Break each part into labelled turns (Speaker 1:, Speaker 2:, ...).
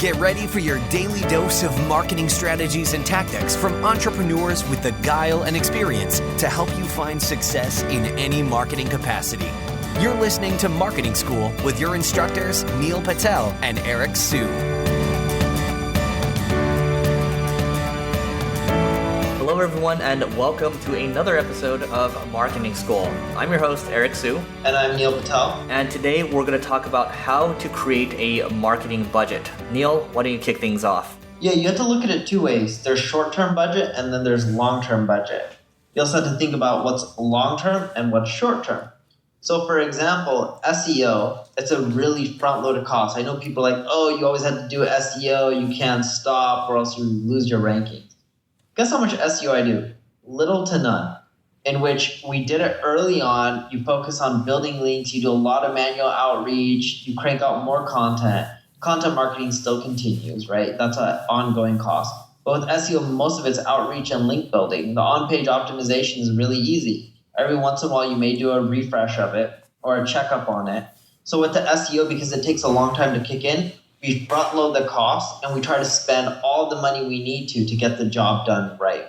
Speaker 1: Get ready for your daily dose of marketing strategies and tactics from entrepreneurs with the guile and experience to help you find success in any marketing capacity. You're listening to Marketing School with your instructors, Neil Patel and Eric Su.
Speaker 2: Hello everyone and welcome to another episode of Marketing School. I'm your host Eric Su.
Speaker 3: And I'm Neil Patel.
Speaker 2: And today we're going to talk about how to create a marketing budget. Neil, why don't you kick things off?
Speaker 3: Yeah, you have to look at it two ways. There's short-term budget and then there's long-term budget. You also have to think about what's long-term and what's short-term. So for example, SEO, it's a really front-loaded cost. I know people are like, oh, you always have to do SEO, you can't stop or else you lose your rankings. Guess how much SEO I do? Little to none. In which we did it early on. You focus on building links. You do a lot of manual outreach. You crank out more content. Content marketing still continues, right? That's an ongoing cost. But with SEO, most of it's outreach and link building. The on-page optimization is really easy. Every once in a while, you may do a refresh of it or a checkup on it. So with the SEO, because it takes a long time to kick in, we front load the cost and we try to spend all the money we need to get the job done right.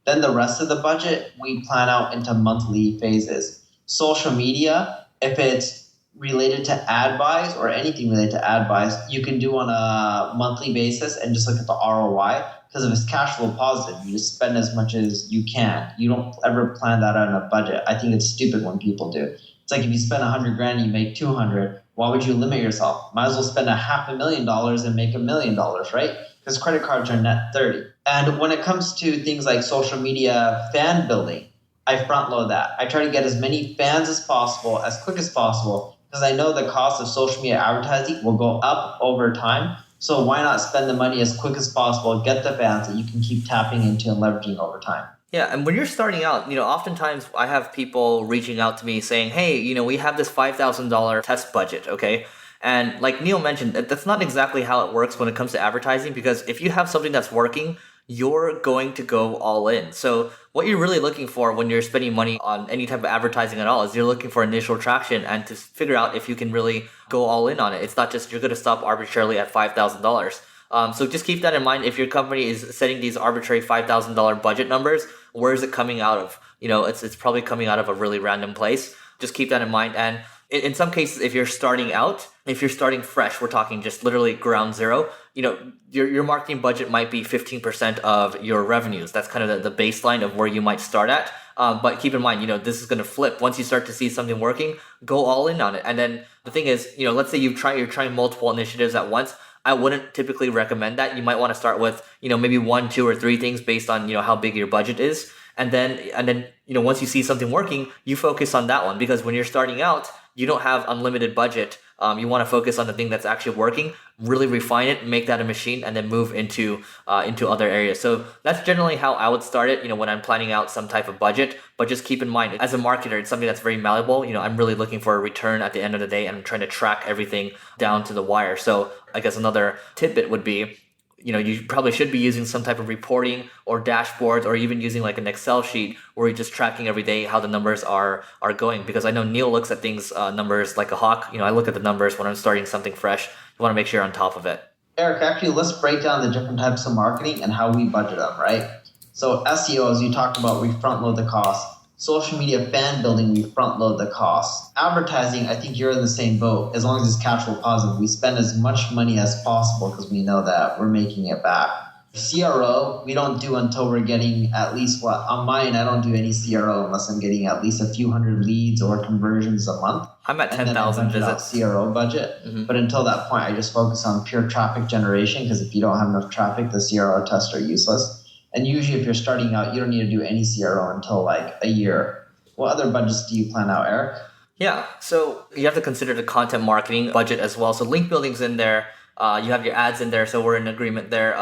Speaker 3: Then the rest of the budget, we plan out into monthly phases. Social media, if it's related to ad buys or anything related to ad buys, you can do on a monthly basis and just look at the ROI. Because if it's cash flow positive, you just spend as much as you can. You don't ever plan that out in a budget. I think it's stupid when people do. It's like if you spend $100,000 and you make 200, why would you limit yourself? Might as well spend $500,000 and make $1 million, right? Because credit cards are net 30. And when it comes to things like social media fan building, I front load that. I try to get as many fans as possible, as quick as possible, because I know the cost of social media advertising will go up over time. So why not spend the money as quick as possible, get the fans that you can keep tapping into and leveraging over time?
Speaker 2: Yeah, and when you're starting out, oftentimes I have people reaching out to me saying, hey, we have this $5,000 test budget, okay? And like Neil mentioned, that's not exactly how it works when it comes to advertising, because if you have something that's working, you're going to go all in. So what you're really looking for when you're spending money on any type of advertising at all is you're looking for initial traction and to figure out if you can really go all in on it. It's not just you're going to stop arbitrarily at $5,000. So just keep that in mind. If your company is setting these arbitrary $5,000 budget numbers, where is it coming out of? It's probably coming out of a really random place. Just keep that in mind. And in some cases, if you're starting out, if you're starting fresh, we're talking just literally ground zero, your marketing budget might be 15% of your revenues. That's kind of the baseline of where you might start at. But keep in mind, this is going to flip. Once you start to see something working, go all in on it. And then the thing is, let's say you're trying multiple initiatives at once. I wouldn't typically recommend that. You might want to start with, maybe 1, 2, or 3 things based on, how big your budget is. And then, once you see something working, you focus on that one, because when you're starting out, you don't have unlimited budget. You want to focus on the thing that's actually working, really refine it, make that a machine, and then move into other areas. So that's generally how I would start it, when I'm planning out some type of budget. But just keep in mind, as a marketer, it's something that's very malleable. I'm really looking for a return at the end of the day, and I'm trying to track everything down to the wire. So I guess another tidbit would be, you probably should be using some type of reporting or dashboards, or even using like an Excel sheet where you're just tracking every day how the numbers are going. Because I know Neil looks at things, numbers like a hawk. I look at the numbers when I'm starting something fresh. You want to make sure you're on top of it.
Speaker 3: Eric, actually, let's break down the different types of marketing and how we budget them, right? So SEO, as you talked about, we front load the cost. Social media fan building, we front load the cost. Advertising, I think you're in the same boat. As long as it's cash flow positive, we spend as much money as possible because we know that we're making it back. CRO, we don't do until we're getting at least on mine, I don't do any CRO unless I'm getting at least a few hundred leads or conversions a month.
Speaker 2: I'm at 10,000 visits.
Speaker 3: CRO budget. Mm-hmm. But until that point, I just focus on pure traffic generation, because if you don't have enough traffic, the CRO tests are useless. And usually if you're starting out, you don't need to do any CRO until like a year. What other budgets do you plan out, Eric?
Speaker 2: Yeah, so you have to consider the content marketing budget as well. So link building's in there. You have your ads in there, so we're in agreement there.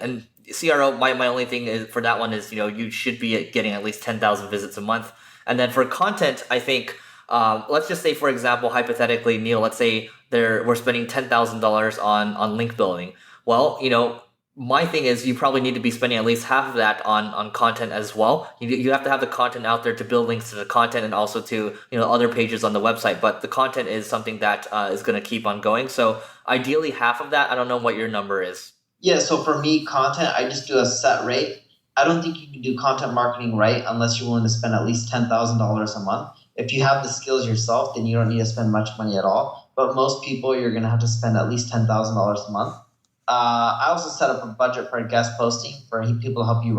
Speaker 2: And CRO, my only thing is for that one is, you should be getting at least 10,000 visits a month. And then for content, I think, let's just say, for example, hypothetically, Neil, let's say we're spending $10,000 on link building. Well, my thing is you probably need to be spending at least half of that on content as well. You have to have the content out there to build links to the content and also to other pages on the website. But the content is something that is going to keep on going. So ideally half of that. I don't know what your number is.
Speaker 3: Yeah, so for me, content, I just do a set rate. I don't think you can do content marketing right unless you're willing to spend at least $10,000 a month. If you have the skills yourself, then you don't need to spend much money at all. But most people, you're going to have to spend at least $10,000 a month. I also set up a budget for guest posting for people to help you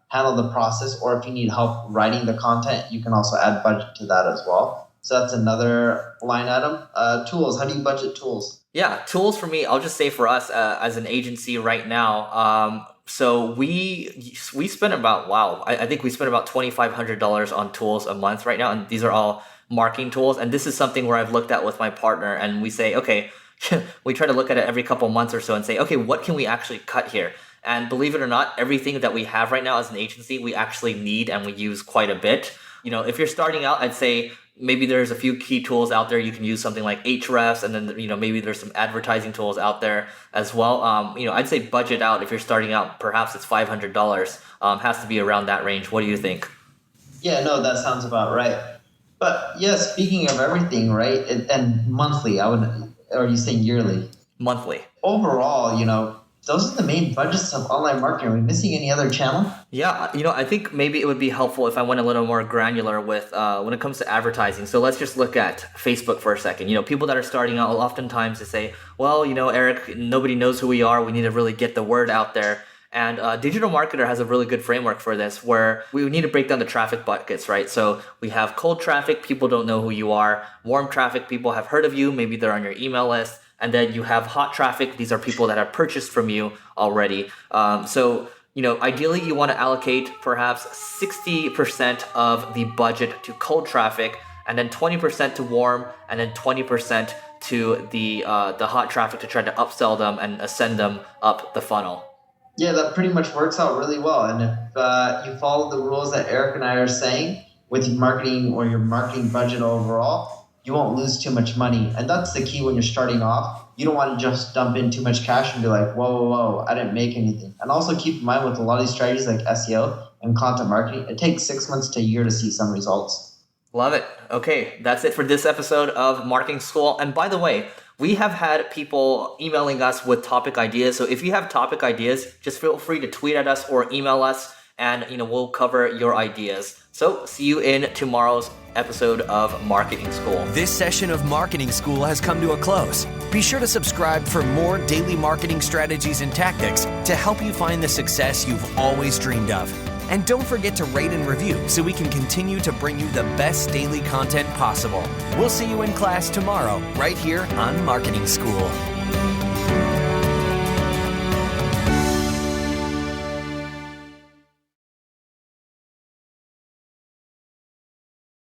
Speaker 3: handle the process. Or if you need help writing the content, you can also add budget to that as well. So that's another line item. Tools, how do you budget tools?
Speaker 2: Yeah, tools for me, I'll just say for us as an agency right now, so we spend about, I think we spend about $2,500 on tools a month right now. And these are all marketing tools. And this is something where I've looked at with my partner and we say, okay, we try to look at it every couple months or so and say, okay, what can we actually cut here? And believe it or not, everything that we have right now as an agency, we actually need and we use quite a bit. If you're starting out, I'd say maybe there's a few key tools out there. You can use something like Ahrefs, and then maybe there's some advertising tools out there as well. I'd say budget out if you're starting out. Perhaps it's $500. Has to be around that range. What do you think?
Speaker 3: Yeah, no, that sounds about right. But yeah, speaking of everything, right? And monthly, or are you saying yearly?
Speaker 2: Monthly.
Speaker 3: Overall, those are the main budgets of online marketing. Are we missing any other channel?
Speaker 2: Yeah, I think maybe it would be helpful if I went a little more granular with when it comes to advertising. So let's just look at Facebook for a second. People that are starting out, oftentimes they say, well, Eric, nobody knows who we are. We need to really get the word out there. And Digital Marketer has a really good framework for this where we need to break down the traffic buckets, right? So we have cold traffic, people don't know who you are. Warm traffic, people have heard of you. Maybe they're on your email list. And then you have hot traffic. These are people that have purchased from you already. So ideally you want to allocate perhaps 60% of the budget to cold traffic, and then 20% to warm, and then 20% to the hot traffic to try to upsell them and ascend them up the funnel.
Speaker 3: Yeah, that pretty much works out really well. And if you follow the rules that Eric and I are saying with your marketing or your marketing budget overall, you won't lose too much money. And that's the key when you're starting off. You don't want to just dump in too much cash and be like, whoa, I didn't make anything. And also keep in mind with a lot of these strategies like SEO and content marketing, it takes 6 months to a year to see some results.
Speaker 2: Love it. Okay, that's it for this episode of Marketing School. And by the way, we have had people emailing us with topic ideas. So if you have topic ideas, just feel free to tweet at us or email us, and we'll cover your ideas. So see you in tomorrow's episode of Marketing School.
Speaker 1: This session of Marketing School has come to a close. Be sure to subscribe for more daily marketing strategies and tactics to help you find the success you've always dreamed of. And don't forget to rate and review so we can continue to bring you the best daily content possible. We'll see you in class tomorrow, right here on Marketing School.